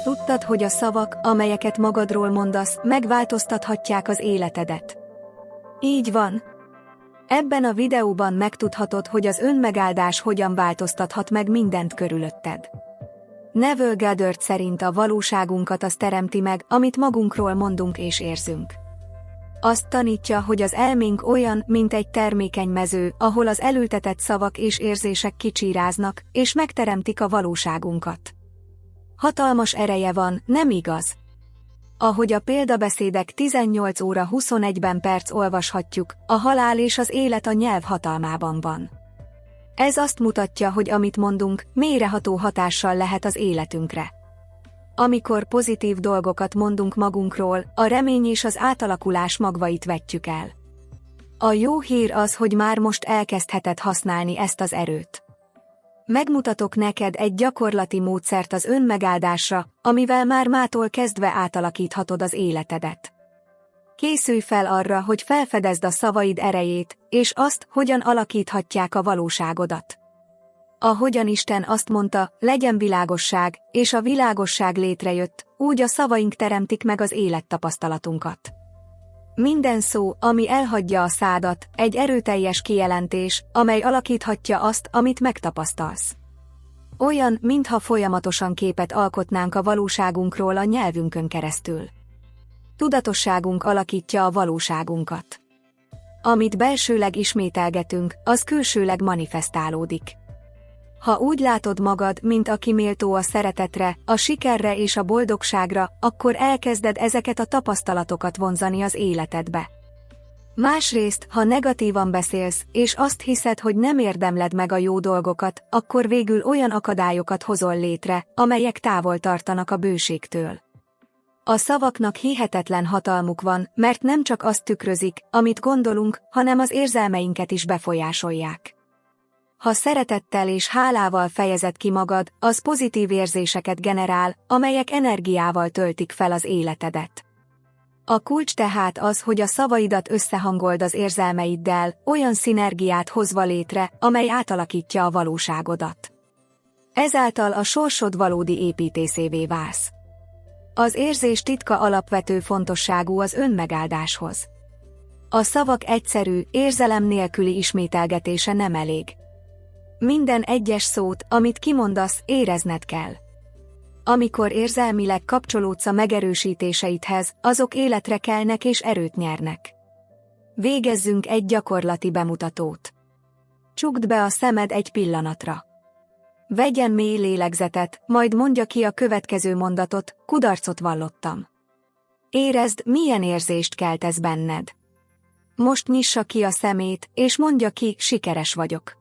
Tudtad, hogy a szavak, amelyeket magadról mondasz, megváltoztathatják az életedet? Így van. Ebben a videóban megtudhatod, hogy az önmegáldás hogyan változtathat meg mindent körülötted. Neville Goddard szerint a valóságunkat az teremti meg, amit magunkról mondunk és érzünk. Azt tanítja, hogy az elménk olyan, mint egy termékeny mező, ahol az elültetett szavak és érzések kicsíráznak, és megteremtik a valóságunkat. Hatalmas ereje van, nem igaz? Ahogy a példabeszédek 18 óra 21 perc olvashatjuk, a halál és az élet a nyelv hatalmában van. Ez azt mutatja, hogy amit mondunk, mélyreható hatással lehet az életünkre. Amikor pozitív dolgokat mondunk magunkról, a remény és az átalakulás magvait vetjük el. A jó hír az, hogy már most elkezdheted használni ezt az erőt. Megmutatok neked egy gyakorlati módszert az önmegáldásra, amivel már mától kezdve átalakíthatod az életedet. Készülj fel arra, hogy felfedezd a szavaid erejét, és azt, hogyan alakíthatják a valóságodat. Ahogyan Isten azt mondta, legyen világosság, és a világosság létrejött, úgy a szavaink teremtik meg az élettapasztalatunkat. Minden szó, ami elhagyja a szádat, egy erőteljes kijelentés, amely alakíthatja azt, amit megtapasztalsz. Olyan, mintha folyamatosan képet alkotnánk a valóságunkról a nyelvünkön keresztül. Tudatosságunk alakítja a valóságunkat. Amit belsőleg ismételgetünk, az külsőleg manifestálódik. Ha úgy látod magad, mint aki méltó a szeretetre, a sikerre és a boldogságra, akkor elkezded ezeket a tapasztalatokat vonzani az életedbe. Másrészt, ha negatívan beszélsz, és azt hiszed, hogy nem érdemled meg a jó dolgokat, akkor végül olyan akadályokat hozol létre, amelyek távol tartanak a bőségtől. A szavaknak hihetetlen hatalmuk van, mert nem csak azt tükrözik, amit gondolunk, hanem az érzelmeinket is befolyásolják. Ha szeretettel és hálával fejezed ki magad, az pozitív érzéseket generál, amelyek energiával töltik fel az életedet. A kulcs tehát az, hogy a szavaidat összehangold az érzelmeiddel, olyan szinergiát hozva létre, amely átalakítja a valóságodat. Ezáltal a sorsod valódi építészévé válsz. Az érzés titka alapvető fontosságú az önmegáldáshoz. A szavak egyszerű, érzelem nélküli ismételgetése nem elég. Minden egyes szót, amit kimondasz, érezned kell. Amikor érzelmileg kapcsolódsz a megerősítéseidhez, azok életre kelnek és erőt nyernek. Végezzünk egy gyakorlati bemutatót. Csukd be a szemed egy pillanatra. Vegyen mély lélegzetet, majd mondja ki a következő mondatot, kudarcot vallottam. Érezd, milyen érzést kelt ez benned. Most nyissa ki a szemét, és mondja ki, sikeres vagyok.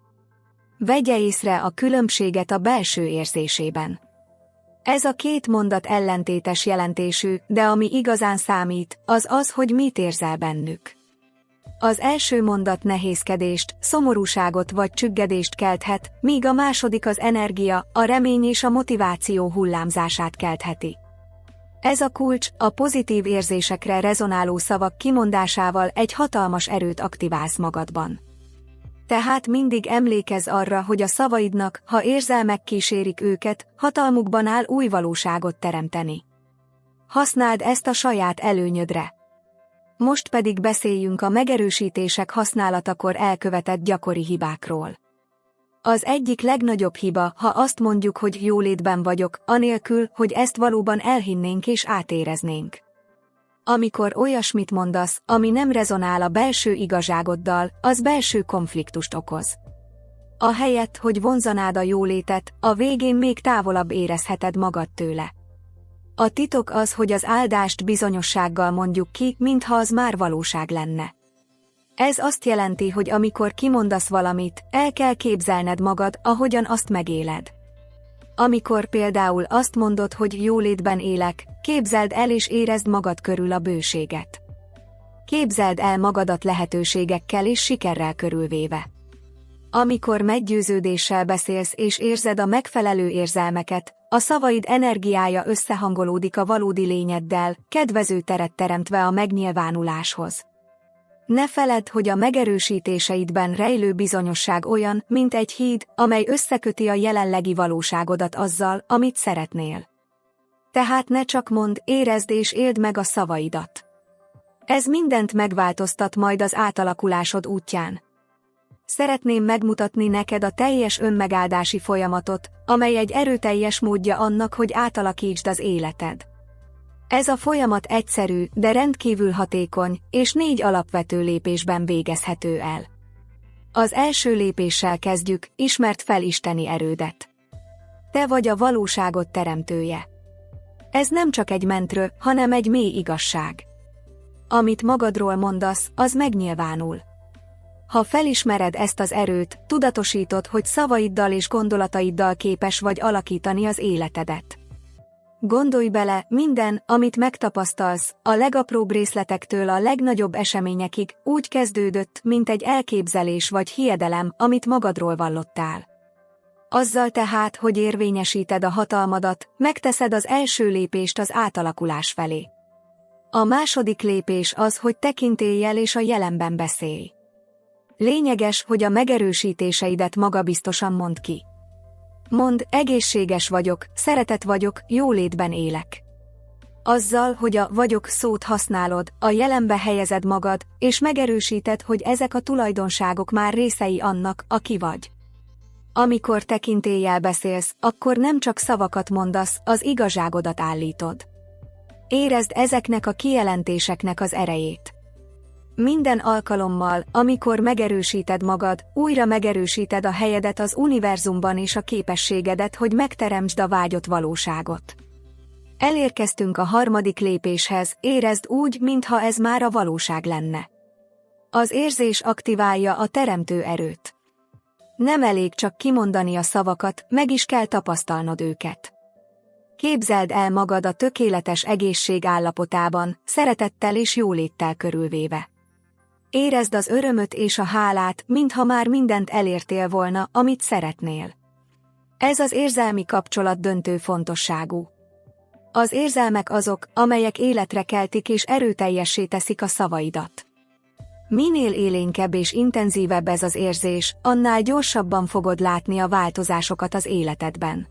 Vegye észre a különbséget a belső érzésében. Ez a két mondat ellentétes jelentésű, de ami igazán számít, az az, hogy mit érzel bennük. Az első mondat nehézkedést, szomorúságot vagy csüggedést kelthet, míg a második az energia, a remény és a motiváció hullámzását keltheti. Ez a kulcs, a pozitív érzésekre rezonáló szavak kimondásával egy hatalmas erőt aktiválsz magadban. Tehát mindig emlékezz arra, hogy a szavaidnak, ha érzelmek kísérik őket, hatalmukban áll új valóságot teremteni. Használd ezt a saját előnyödre. Most pedig beszéljünk a megerősítések használatakor elkövetett gyakori hibákról. Az egyik legnagyobb hiba, ha azt mondjuk, hogy jólétben vagyok, anélkül, hogy ezt valóban elhinnénk és átéreznénk. Amikor olyasmit mondasz, ami nem rezonál a belső igazságoddal, az belső konfliktust okoz. Ahelyett, hogy vonzanád a jólétet, a végén még távolabb érezheted magad tőle. A titok az, hogy az áldást bizonyossággal mondjuk ki, mintha az már valóság lenne. Ez azt jelenti, hogy amikor kimondasz valamit, el kell képzelned magad, ahogyan azt megéled. Amikor például azt mondod, hogy jólétben élek, képzeld el és érezd magad körül a bőséget. Képzeld el magadat lehetőségekkel és sikerrel körülvéve. Amikor meggyőződéssel beszélsz és érzed a megfelelő érzelmeket, a szavaid energiája összehangolódik a valódi lényeddel, kedvező teret teremtve a megnyilvánuláshoz. Ne feledd, hogy a megerősítéseidben rejlő bizonyosság olyan, mint egy híd, amely összeköti a jelenlegi valóságodat azzal, amit szeretnél. Tehát ne csak mondd, érezd és éld meg a szavaidat. Ez mindent megváltoztat majd az átalakulásod útján. Szeretném megmutatni neked a teljes önmegáldási folyamatot, amely egy erőteljes módja annak, hogy átalakítsd az életed. Ez a folyamat egyszerű, de rendkívül hatékony, és 4 alapvető lépésben végezhető el. Az első lépéssel kezdjük, ismerd fel isteni erődet. Te vagy a valóságot teremtője. Ez nem csak egy mantra, hanem egy mély igazság. Amit magadról mondasz, az megnyilvánul. Ha felismered ezt az erőt, tudatosítod, hogy szavaiddal és gondolataiddal képes vagy alakítani az életedet. Gondolj bele, minden, amit megtapasztalsz, a legapróbb részletektől a legnagyobb eseményekig, úgy kezdődött, mint egy elképzelés vagy hiedelem, amit magadról vallottál. Azzal tehát, hogy érvényesíted a hatalmadat, megteszed az első lépést az átalakulás felé. A második lépés az, hogy tekintéllyel és a jelenben beszélj. Lényeges, hogy a megerősítéseidet magabiztosan mondd ki. Mondd, egészséges vagyok, szeretett vagyok, jólétben élek. Azzal, hogy a vagyok szót használod, a jelenbe helyezed magad, és megerősíted, hogy ezek a tulajdonságok már részei annak, aki vagy. Amikor tekintéllyel beszélsz, akkor nem csak szavakat mondasz, az igazságodat állítod. Érezd ezeknek a kijelentéseknek az erejét. Minden alkalommal, amikor megerősíted magad, újra megerősíted a helyedet az univerzumban és a képességedet, hogy megteremtsd a vágyott valóságot. Elérkeztünk a harmadik lépéshez, érezd úgy, mintha ez már a valóság lenne. Az érzés aktiválja a teremtő erőt. Nem elég csak kimondani a szavakat, meg is kell tapasztalnod őket. Képzeld el magad a tökéletes egészség állapotában, szeretettel és jóléttel körülvéve. Érezd az örömöt és a hálát, mintha már mindent elértél volna, amit szeretnél. Ez az érzelmi kapcsolat döntő fontosságú. Az érzelmek azok, amelyek életre keltik és erőteljessé teszik a szavaidat. Minél élénkebb és intenzívebb ez az érzés, annál gyorsabban fogod látni a változásokat az életedben.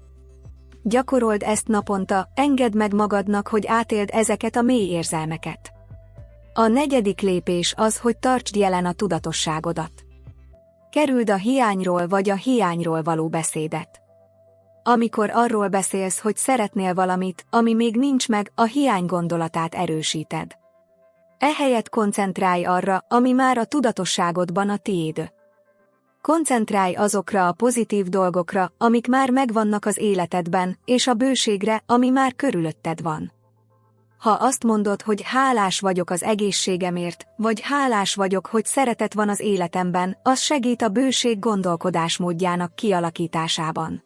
Gyakorold ezt naponta, engedd meg magadnak, hogy átéld ezeket a mély érzelmeket. A negyedik lépés az, hogy tartsd jelen a tudatosságodat. Kerüld a hiányról vagy a hiányról való beszédet. Amikor arról beszélsz, hogy szeretnél valamit, ami még nincs meg, a hiány gondolatát erősíted. Ehelyett koncentrálj arra, ami már a tudatosságodban a tiéd. Koncentrálj azokra a pozitív dolgokra, amik már megvannak az életedben, és a bőségre, ami már körülötted van. Ha azt mondod, hogy hálás vagyok az egészségemért, vagy hálás vagyok, hogy szeretet van az életemben, az segít a bőség gondolkodásmódjának kialakításában.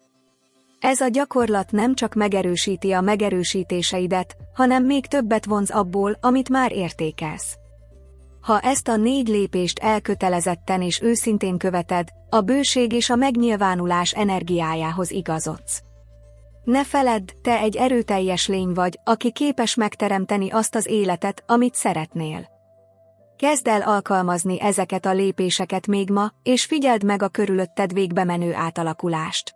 Ez a gyakorlat nem csak megerősíti a megerősítéseidet, hanem még többet vonz abból, amit már értékelsz. Ha ezt a 4 lépést elkötelezetten és őszintén követed, a bőség és a megnyilvánulás energiájához igazodsz. Ne feledd, te egy erőteljes lény vagy, aki képes megteremteni azt az életet, amit szeretnél. Kezd el alkalmazni ezeket a lépéseket még ma, és figyeld meg a körülötted végbe menő átalakulást.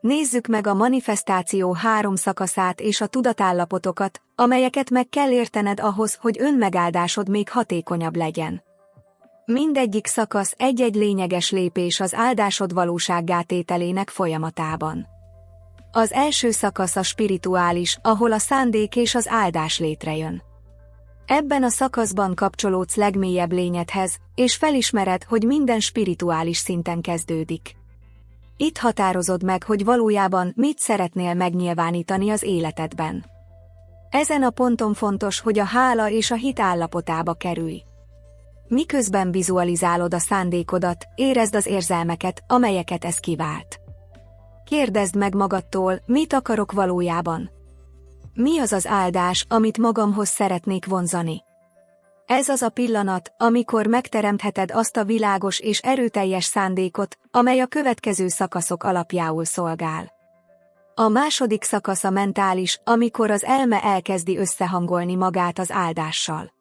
Nézzük meg a manifestáció 3 szakaszát és a tudatállapotokat, amelyeket meg kell értened ahhoz, hogy önmegáldásod még hatékonyabb legyen. Mindegyik szakasz egy-egy lényeges lépés az áldásod valósággá tételének folyamatában. Az első szakasz a spirituális, ahol a szándék és az áldás létrejön. Ebben a szakaszban kapcsolódsz legmélyebb lényedhez, és felismered, hogy minden spirituális szinten kezdődik. Itt határozod meg, hogy valójában mit szeretnél megnyilvánítani az életedben. Ezen a ponton fontos, hogy a hála és a hit állapotába kerülj. Miközben vizualizálod a szándékodat, érezd az érzelmeket, amelyeket ez kivált. Kérdezd meg magadtól, mit akarok valójában? Mi az az áldás, amit magamhoz szeretnék vonzani? Ez az a pillanat, amikor megteremtheted azt a világos és erőteljes szándékot, amely a következő szakaszok alapjául szolgál. A második szakasz a mentális, amikor az elme elkezdi összehangolni magát az áldással.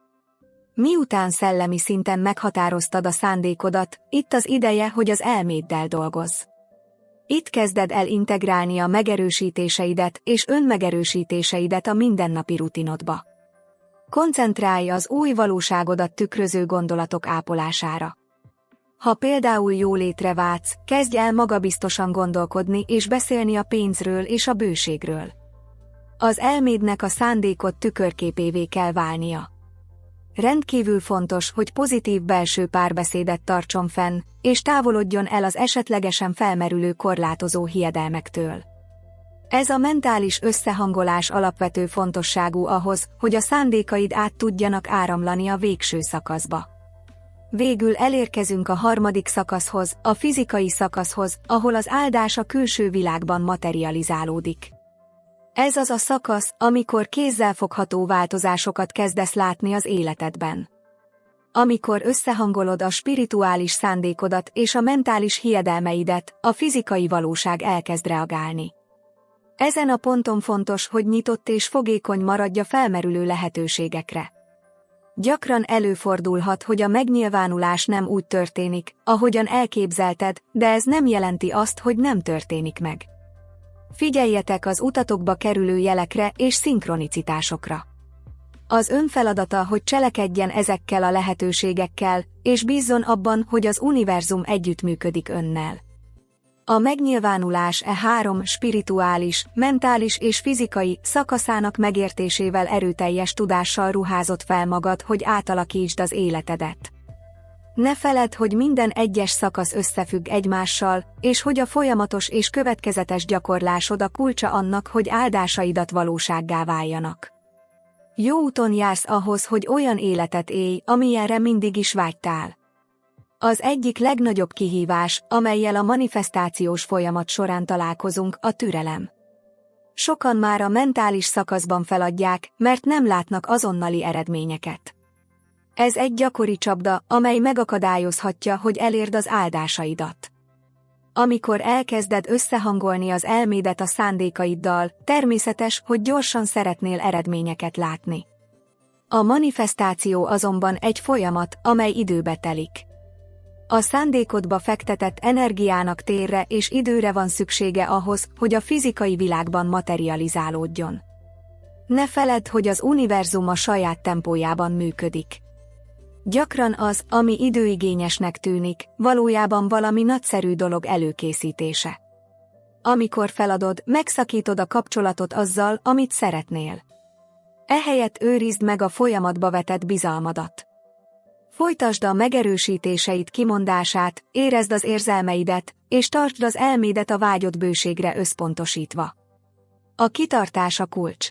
Miután szellemi szinten meghatároztad a szándékodat, itt az ideje, hogy az elméddel dolgozz. Itt kezded el integrálni a megerősítéseidet és önmegerősítéseidet a mindennapi rutinodba. Koncentrálj az új valóságodat tükröző gondolatok ápolására. Ha például jólétre vágysz, kezdj el magabiztosan gondolkodni és beszélni a pénzről és a bőségről. Az elmédnek a szándékot tükörképévé kell válnia. Rendkívül fontos, hogy pozitív belső párbeszédet tartson fenn, és távolodjon el az esetlegesen felmerülő korlátozó hiedelmektől. Ez a mentális összehangolás alapvető fontosságú ahhoz, hogy a szándékaid át tudjanak áramlani a végső szakaszba. Végül elérkezünk a harmadik szakaszhoz, a fizikai szakaszhoz, ahol az áldás a külső világban materializálódik. Ez az a szakasz, amikor kézzelfogható változásokat kezdesz látni az életedben. Amikor összehangolod a spirituális szándékodat és a mentális hiedelmeidet, a fizikai valóság elkezd reagálni. Ezen a ponton fontos, hogy nyitott és fogékony maradj a felmerülő lehetőségekre. Gyakran előfordulhat, hogy a megnyilvánulás nem úgy történik, ahogyan elképzelted, de ez nem jelenti azt, hogy nem történik meg. Figyeljetek az utatokba kerülő jelekre és szinkronicitásokra. Az ön feladata, hogy cselekedjen ezekkel a lehetőségekkel, és bízzon abban, hogy az univerzum együttműködik önnel. A megnyilvánulás három spirituális, mentális és fizikai szakaszának megértésével erőteljes tudással ruházott fel magad, hogy átalakítsd az életedet. Ne feledd, hogy minden egyes szakasz összefügg egymással, és hogy a folyamatos és következetes gyakorlásod a kulcsa annak, hogy áldásaidat valósággá váljanak. Jó úton jársz ahhoz, hogy olyan életet élj, amilyenre mindig is vágytál. Az egyik legnagyobb kihívás, amellyel a manifestációs folyamat során találkozunk, a türelem. Sokan már a mentális szakaszban feladják, mert nem látnak azonnali eredményeket. Ez egy gyakori csapda, amely megakadályozhatja, hogy elérd az áldásaidat. Amikor elkezded összehangolni az elmédet a szándékaiddal, természetes, hogy gyorsan szeretnél eredményeket látni. A manifestáció azonban egy folyamat, amely időbe telik. A szándékodba fektetett energiának térre és időre van szüksége ahhoz, hogy a fizikai világban materializálódjon. Ne feledd, hogy az univerzum a saját tempójában működik. Gyakran az, ami időigényesnek tűnik, valójában valami nagyszerű dolog előkészítése. Amikor feladod, megszakítod a kapcsolatot azzal, amit szeretnél. Ehelyett őrizd meg a folyamatba vetett bizalmadat. Folytasd a megerősítéseid kimondását, érezd az érzelmeidet, és tartsd az elmédet a vágyott bőségre összpontosítva. A kitartás a kulcs.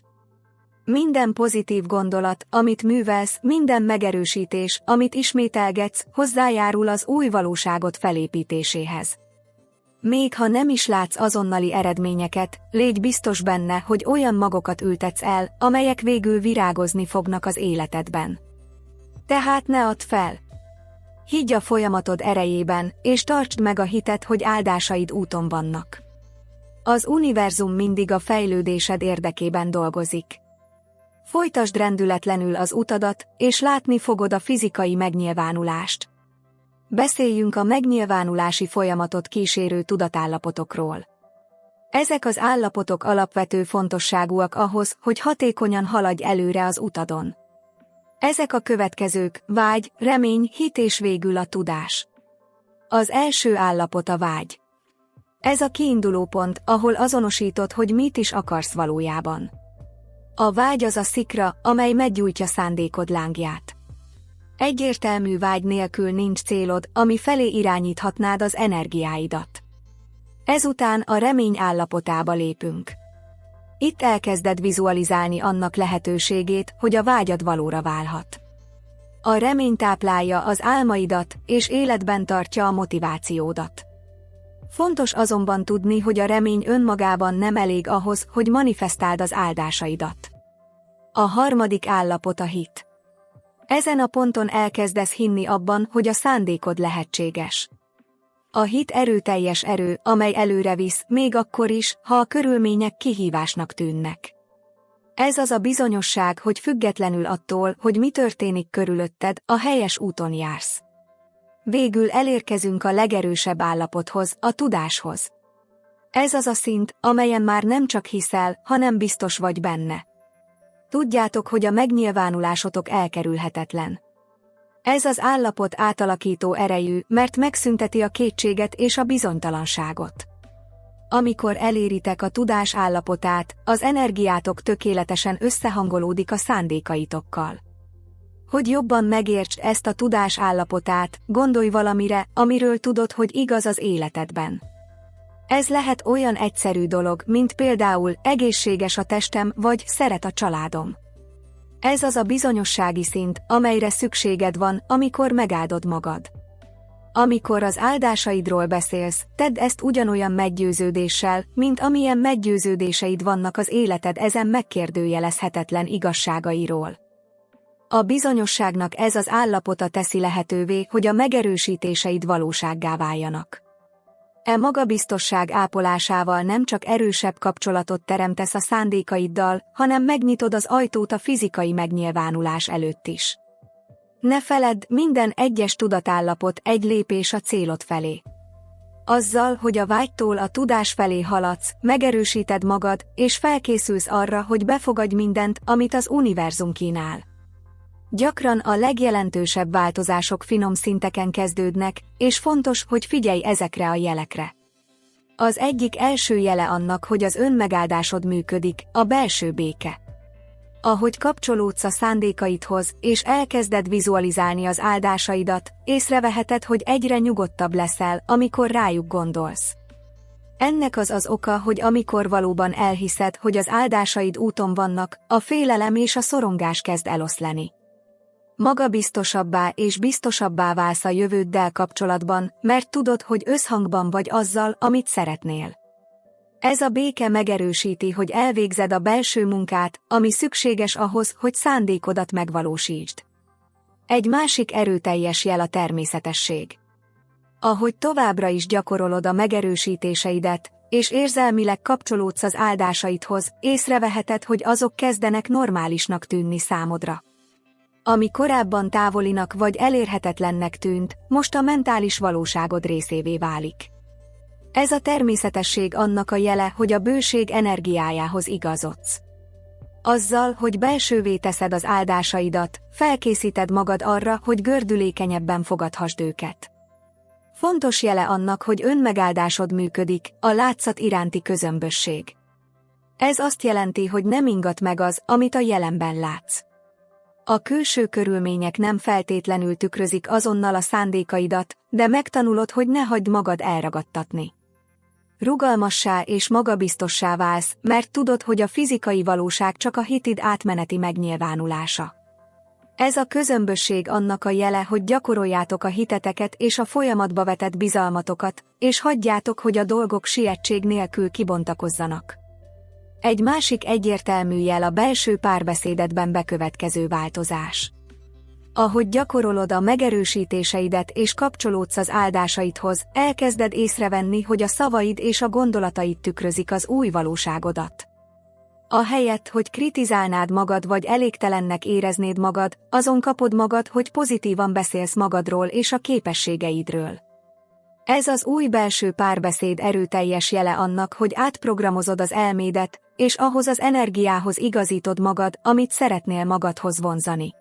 Minden pozitív gondolat, amit művelsz, minden megerősítés, amit ismételgetsz, hozzájárul az új valóságot felépítéséhez. Még ha nem is látsz azonnali eredményeket, légy biztos benne, hogy olyan magokat ültetsz el, amelyek végül virágozni fognak az életedben. Tehát ne add fel! Higgy a folyamatod erejében, és tartsd meg a hitet, hogy áldásaid úton vannak. Az univerzum mindig a fejlődésed érdekében dolgozik. Folytasd rendületlenül az utadat, és látni fogod a fizikai megnyilvánulást. Beszéljünk a megnyilvánulási folyamatot kísérő tudatállapotokról. Ezek az állapotok alapvető fontosságúak ahhoz, hogy hatékonyan haladj előre az utadon. Ezek a következők: vágy, remény, hit és végül a tudás. Az első állapot a vágy. Ez a kiinduló pont, ahol azonosítod, hogy mit is akarsz valójában. A vágy az a szikra, amely meggyújtja szándékod lángját. Egyértelmű vágy nélkül nincs célod, ami felé irányíthatnád az energiáidat. Ezután a remény állapotába lépünk. Itt elkezded vizualizálni annak lehetőségét, hogy a vágyad valóra válhat. A remény táplálja az álmaidat, és életben tartja a motivációdat. Fontos azonban tudni, hogy a remény önmagában nem elég ahhoz, hogy manifestáld az áldásaidat. A harmadik állapot a hit. Ezen a ponton elkezdesz hinni abban, hogy a szándékod lehetséges. A hit erőteljes erő, amely előre visz, még akkor is, ha a körülmények kihívásnak tűnnek. Ez az a bizonyosság, hogy függetlenül attól, hogy mi történik körülötted, a helyes úton jársz. Végül elérkezünk a legerősebb állapothoz, a tudáshoz. Ez az a szint, amelyen már nem csak hiszel, hanem biztos vagy benne. Tudjátok, hogy a megnyilvánulásotok elkerülhetetlen. Ez az állapot átalakító erejű, mert megszünteti a kétséget és a bizonytalanságot. Amikor eléritek a tudás állapotát, az energiátok tökéletesen összehangolódik a szándékaitokkal. Hogy jobban megértsd ezt a tudás állapotát, gondolj valamire, amiről tudod, hogy igaz az életedben. Ez lehet olyan egyszerű dolog, mint például egészséges a testem vagy szeret a családom. Ez az a bizonyossági szint, amelyre szükséged van, amikor megáldod magad. Amikor az áldásaidról beszélsz, tedd ezt ugyanolyan meggyőződéssel, mint amilyen meggyőződéseid vannak az életed ezen megkérdőjelezhetetlen igazságairól. A bizonyosságnak ez az állapota teszi lehetővé, hogy a megerősítéseid valósággá váljanak. E magabiztosság ápolásával nem csak erősebb kapcsolatot teremtesz a szándékaiddal, hanem megnyitod az ajtót a fizikai megnyilvánulás előtt is. Ne feledd, minden egyes tudatállapot egy lépés a célod felé. Azzal, hogy a vágytól a tudás felé haladsz, megerősíted magad, és felkészülsz arra, hogy befogadj mindent, amit az univerzum kínál. Gyakran a legjelentősebb változások finom szinteken kezdődnek, és fontos, hogy figyelj ezekre a jelekre. Az egyik első jele annak, hogy az önmegáldásod működik, a belső béke. Ahogy kapcsolódsz a szándékaidhoz, és elkezded vizualizálni az áldásaidat, észreveheted, hogy egyre nyugodtabb leszel, amikor rájuk gondolsz. Ennek az az oka, hogy amikor valóban elhiszed, hogy az áldásaid úton vannak, a félelem és a szorongás kezd eloszlani. Magabiztosabbá és biztosabbá válsz a jövőddel kapcsolatban, mert tudod, hogy összhangban vagy azzal, amit szeretnél. Ez a béke megerősíti, hogy elvégzed a belső munkát, ami szükséges ahhoz, hogy szándékodat megvalósítsd. Egy másik erőteljes jel a természetesség. Ahogy továbbra is gyakorolod a megerősítéseidet, és érzelmileg kapcsolódsz az áldásaidhoz, észreveheted, hogy azok kezdenek normálisnak tűnni számodra. Ami korábban távolinak vagy elérhetetlennek tűnt, most a mentális valóságod részévé válik. Ez a természetesség annak a jele, hogy a bőség energiájához igazodsz. Azzal, hogy belsővé teszed az áldásaidat, felkészíted magad arra, hogy gördülékenyebben fogadhassd őket. Fontos jele annak, hogy önmegáldásod működik, a látszat iránti közömbösség. Ez azt jelenti, hogy nem ingat meg az, amit a jelenben látsz. A külső körülmények nem feltétlenül tükrözik azonnal a szándékaidat, de megtanulod, hogy ne hagyd magad elragadtatni. Rugalmassá és magabiztossá válsz, mert tudod, hogy a fizikai valóság csak a hitid átmeneti megnyilvánulása. Ez a közömbösség annak a jele, hogy gyakoroljátok a hiteteket és a folyamatba vetett bizalmatokat, és hagyjátok, hogy a dolgok sietség nélkül kibontakozzanak. Egy másik egyértelmű jel a belső párbeszédedben bekövetkező változás. Ahogy gyakorolod a megerősítéseidet és kapcsolódsz az áldásaidhoz, elkezded észrevenni, hogy a szavaid és a gondolataid tükrözik az új valóságodat. Ahelyett, hogy kritizálnád magad vagy elégtelennek éreznéd magad, azon kapod magad, hogy pozitívan beszélsz magadról és a képességeidről. Ez az új belső párbeszéd erőteljes jele annak, hogy átprogramozod az elmédet, és ahhoz az energiához igazítod magad, amit szeretnél magadhoz vonzani.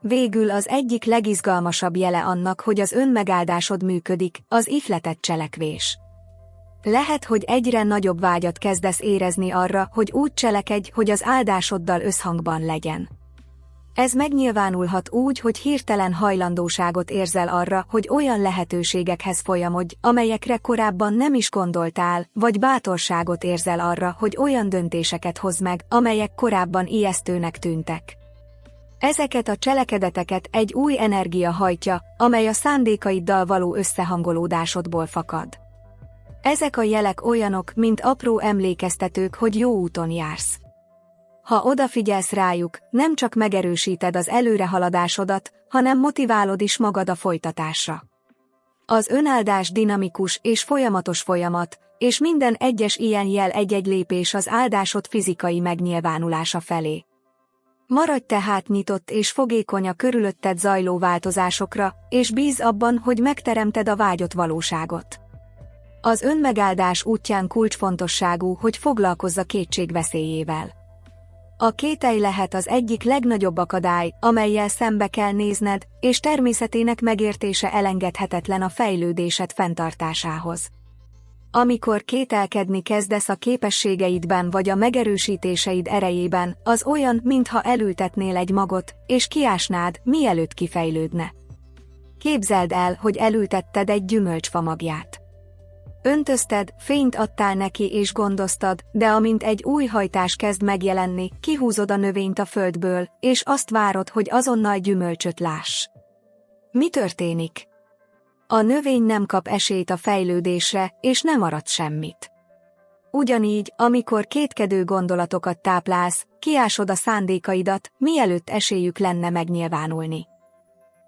Végül az egyik legizgalmasabb jele annak, hogy az önmegáldásod működik, az ihletett cselekvés. Lehet, hogy egyre nagyobb vágyat kezdesz érezni arra, hogy úgy cselekedj, hogy az áldásoddal összhangban legyen. Ez megnyilvánulhat úgy, hogy hirtelen hajlandóságot érzel arra, hogy olyan lehetőségekhez folyamodj, amelyekre korábban nem is gondoltál, vagy bátorságot érzel arra, hogy olyan döntéseket hozz meg, amelyek korábban ijesztőnek tűntek. Ezeket a cselekedeteket egy új energia hajtja, amely a szándékaiddal való összehangolódásodból fakad. Ezek a jelek olyanok, mint apró emlékeztetők, hogy jó úton jársz. Ha odafigyelsz rájuk, nem csak megerősíted az előrehaladásodat, hanem motiválod is magad a folytatásra. Az önáldás dinamikus és folyamatos folyamat, és minden egyes ilyen jel egy-egy lépés az áldásod fizikai megnyilvánulása felé. Maradj tehát nyitott és fogékony a körülötted zajló változásokra, és bízz abban, hogy megteremted a vágyott valóságot. Az önmegáldás útján kulcsfontosságú, hogy foglalkozz a kétség veszélyével. A kételj lehet az egyik legnagyobb akadály, amellyel szembe kell nézned, és természetének megértése elengedhetetlen a fejlődésed fenntartásához. Amikor kételkedni kezdesz a képességeidben vagy a megerősítéseid erejében, az olyan, mintha elültetnél egy magot, és kiásnád, mielőtt kifejlődne. Képzeld el, hogy elültetted egy gyümölcsfa magját. Öntözted, fényt adtál neki és gondoztad, de amint egy új hajtás kezd megjelenni, kihúzod a növényt a földből, és azt várod, hogy azonnal gyümölcsöt láss. Mi történik? A növény nem kap esélyt a fejlődésre, és nem arad semmit. Ugyanígy, amikor kétkedő gondolatokat táplálsz, kiásod a szándékaidat, mielőtt esélyük lenne megnyilvánulni.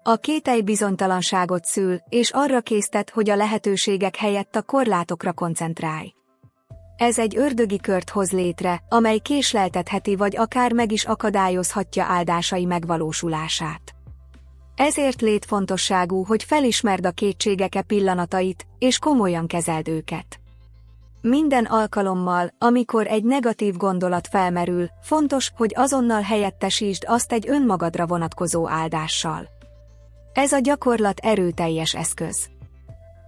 A kételj bizonytalanságot szül, és arra késztet, hogy a lehetőségek helyett a korlátokra koncentrálj. Ez egy ördögi kört hoz létre, amely késleltetheti vagy akár meg is akadályozhatja áldásai megvalósulását. Ezért létfontosságú, hogy felismerd a kétségek pillanatait, és komolyan kezeld őket. Minden alkalommal, amikor egy negatív gondolat felmerül, fontos, hogy azonnal helyettesítsd azt egy önmagadra vonatkozó áldással. Ez a gyakorlat erőteljes eszköz.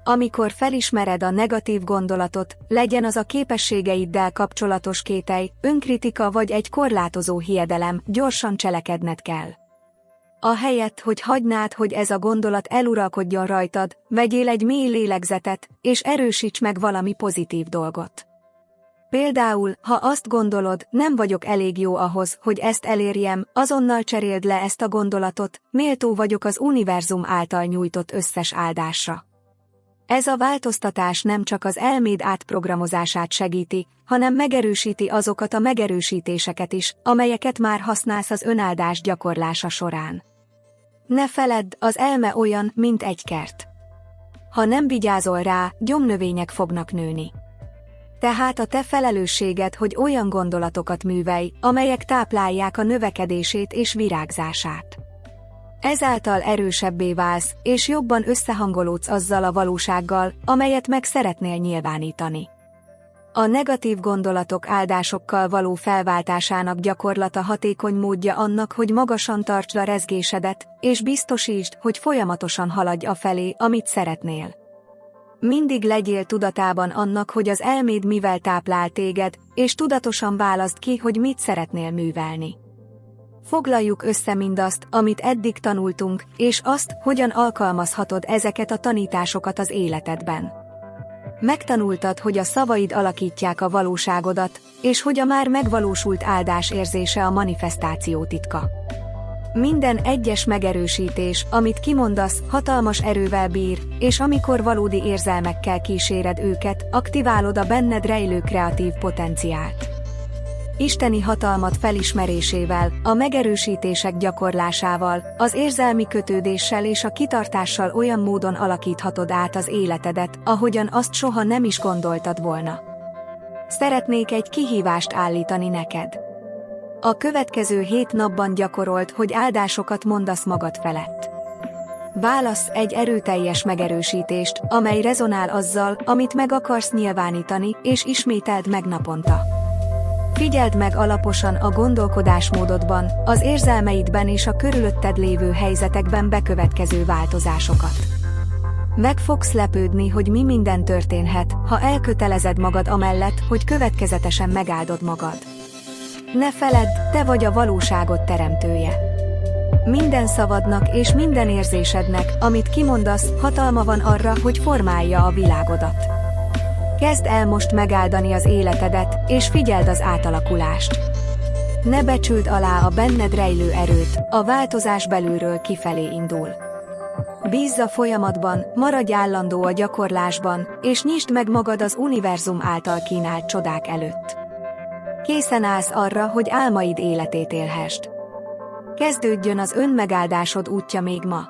Amikor felismered a negatív gondolatot, legyen az a képességeiddel kapcsolatos kételj, önkritika vagy egy korlátozó hiedelem, gyorsan cselekedned kell. Ahelyett, hogy hagynád, hogy ez a gondolat eluralkodjon rajtad, vegyél egy mély lélegzetet, és erősíts meg valami pozitív dolgot. Például, ha azt gondolod, nem vagyok elég jó ahhoz, hogy ezt elérjem, azonnal cseréld le ezt a gondolatot, méltó vagyok az univerzum által nyújtott összes áldásra. Ez a változtatás nem csak az elméd átprogramozását segíti, hanem megerősíti azokat a megerősítéseket is, amelyeket már használsz az önáldás gyakorlása során. Ne feledd, az elme olyan, mint egy kert. Ha nem vigyázol rá, gyomnövények fognak nőni. Tehát a te felelősséged, hogy olyan gondolatokat művelj, amelyek táplálják a növekedését és virágzását. Ezáltal erősebbé válsz, és jobban összehangolódsz azzal a valósággal, amelyet meg szeretnél nyilvánítani. A negatív gondolatok áldásokkal való felváltásának gyakorlata hatékony módja annak, hogy magasan tartsd a rezgésedet, és biztosítsd, hogy folyamatosan haladj afelé, amit szeretnél. Mindig legyél tudatában annak, hogy az elméd mivel táplál téged, és tudatosan válaszd ki, hogy mit szeretnél művelni. Foglaljuk össze mindazt, amit eddig tanultunk, és azt, hogyan alkalmazhatod ezeket a tanításokat az életedben. Megtanultad, hogy a szavaid alakítják a valóságodat, és hogy a már megvalósult áldás érzése a manifestáció titka. Minden egyes megerősítés, amit kimondasz, hatalmas erővel bír, és amikor valódi érzelmekkel kíséred őket, aktiválod a benned rejlő kreatív potenciált. Isteni hatalmat felismerésével, a megerősítések gyakorlásával, az érzelmi kötődéssel és a kitartással olyan módon alakíthatod át az életedet, ahogyan azt soha nem is gondoltad volna. Szeretnék egy kihívást állítani neked. A következő 7 napban gyakorold, hogy áldásokat mondasz magad felett. Válasz egy erőteljes megerősítést, amely rezonál azzal, amit meg akarsz nyilvánítani, és ismételd meg naponta. Figyeld meg alaposan a gondolkodásmódodban, az érzelmeidben és a körülötted lévő helyzetekben bekövetkező változásokat. Meg fogsz lepődni, hogy mi minden történhet, ha elkötelezed magad amellett, hogy következetesen megáldod magad. Ne feledd, te vagy a valóságot teremtője. Minden szavadnak és minden érzésednek, amit kimondasz, hatalma van arra, hogy formálja a világodat. Kezd el most megáldani az életedet, és figyeld az átalakulást. Ne becsüld alá a benned rejlő erőt, a változás belülről kifelé indul. Bízz a folyamatban, maradj állandó a gyakorlásban, és nyisd meg magad az univerzum által kínált csodák előtt. Készen állsz arra, hogy álmaid életét élhessd. Kezdődjön az önmegáldásod útja még ma.